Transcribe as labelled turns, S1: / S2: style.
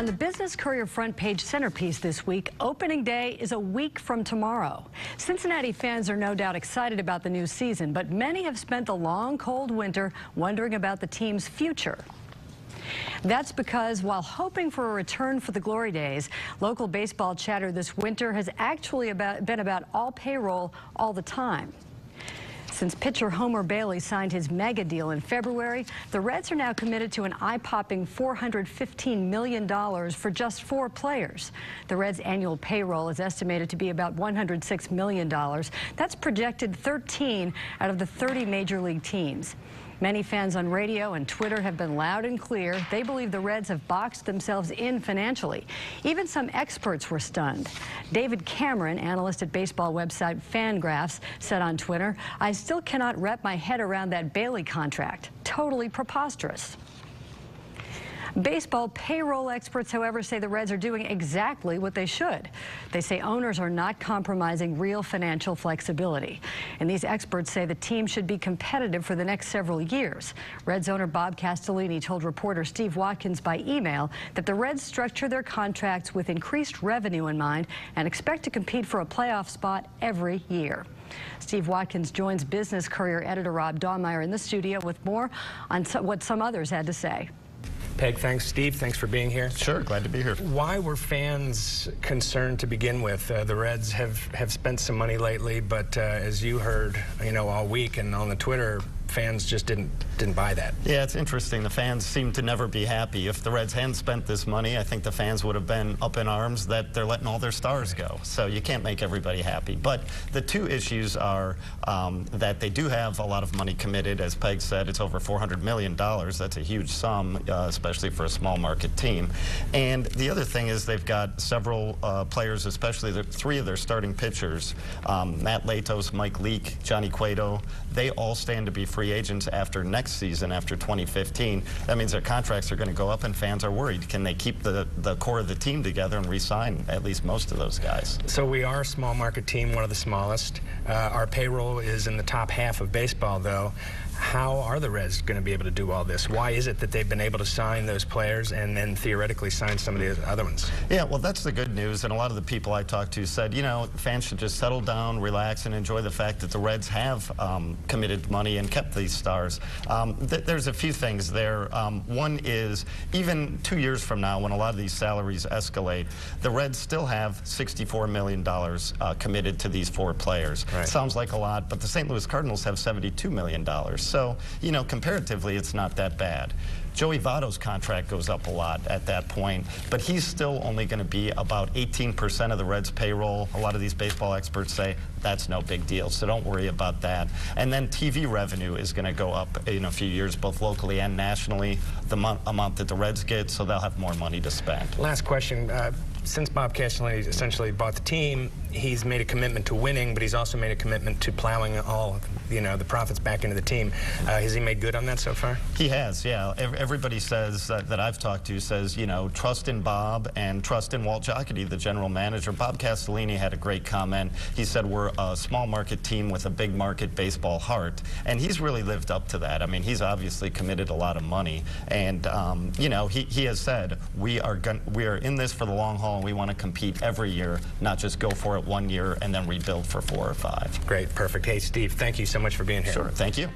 S1: On the Business Courier front page centerpiece this week, opening day is a week from tomorrow. Cincinnati fans are no doubt excited about the new season, but many have spent the long, cold winter wondering about the team's future. That's because while hoping for a return for the glory days, local baseball chatter this winter has actually been about all payroll all the time. Since pitcher Homer Bailey signed his mega deal in February, the Reds are now committed to an eye-popping $415 million for just 4 players. The Reds' annual payroll is estimated to be about $106 million. That's projected 13 out of the 30 major league teams. Many fans on radio and Twitter have been loud and clear. They believe the Reds have boxed themselves in financially. Even some experts were stunned. David Cameron, analyst at baseball website Fangraphs, said on Twitter, "I still cannot wrap my head around that Bailey contract. Totally preposterous." Baseball payroll experts, however, say the Reds are doing exactly what they should. They say owners are not compromising real financial flexibility. And these experts say the team should be competitive for the next several years. Reds owner Bob Castellini told reporter Steve Watkins by email that the Reds structure their contracts with increased revenue in mind and expect to compete for a playoff spot every year. Steve Watkins joins Business Courier editor Rob Dahlmeyer in the studio with more on what some others had to say.
S2: Peg, thanks. Steve, thanks for being here.
S3: Sure, glad to be here.
S2: Why were fans concerned to begin with? The Reds have spent some money lately, but as you heard, all week and on the Twitter, fans just didn't buy that.
S3: Yeah, it's interesting. The fans seem to never be happy. If the Reds hadn't spent this money, I think the fans would have been up in arms that they're letting all their stars go. So you can't make everybody happy. But the two issues are that they do have a lot of money committed. As Peg said, it's over $400 million. That's a huge sum, especially for a small market team. And the other thing is they've got several players, especially 3 of their starting pitchers, Matt Latos, Mike Leake, Johnny Cueto. They all stand to be free agents after next season, after 2015. That means their contracts are going to go up, and fans are worried. Can they keep the core of the team together and re-sign at least most of those guys?
S2: So we are a small market team, one of the smallest. Our payroll is in the top half of baseball, though. How are the Reds going to be able to do all this? Why is it that they've been able to sign those players and then theoretically sign some of the other ones?
S3: Yeah, well, that's the good news. And a lot of the people I talked to said, fans should just settle down, relax, and enjoy the fact that the Reds have committed money and kept these stars. There's a few things there. One is, even 2 years from now, when a lot of these salaries escalate, the Reds still have $64 million committed to these 4 players.
S2: Right.
S3: Sounds like a lot, but the St. Louis Cardinals have $72 million. So, comparatively, it's not that bad. Joey Votto's contract goes up a lot at that point, but he's still only going to be about 18% of the Reds' payroll. A lot of these baseball experts say that's no big deal, so don't worry about that. And then TV revenue is going to go up in a few years, both locally and nationally, the amount that the Reds get, so they'll have more money to spend.
S2: Last question. Since Bob Castellini essentially bought the team, he's made a commitment to winning, but he's also made a commitment to plowing all, the profits back into the team. Has he made good on that so far?
S3: He has, yeah. Everybody says, that I've talked to says, trust in Bob and trust in Walt Jocketty, the general manager. Bob Castellini had a great comment. He said, we're a small market team with a big market baseball heart. And he's really lived up to that. I mean, he's obviously committed a lot of money. And, he has said, we are in this for the long haul. And we want to compete every year, not just go for it 1 year and then rebuild for 4 or 5.
S2: Great, perfect. Hey, Steve, thank you so much for being here.
S3: Sure, thank you.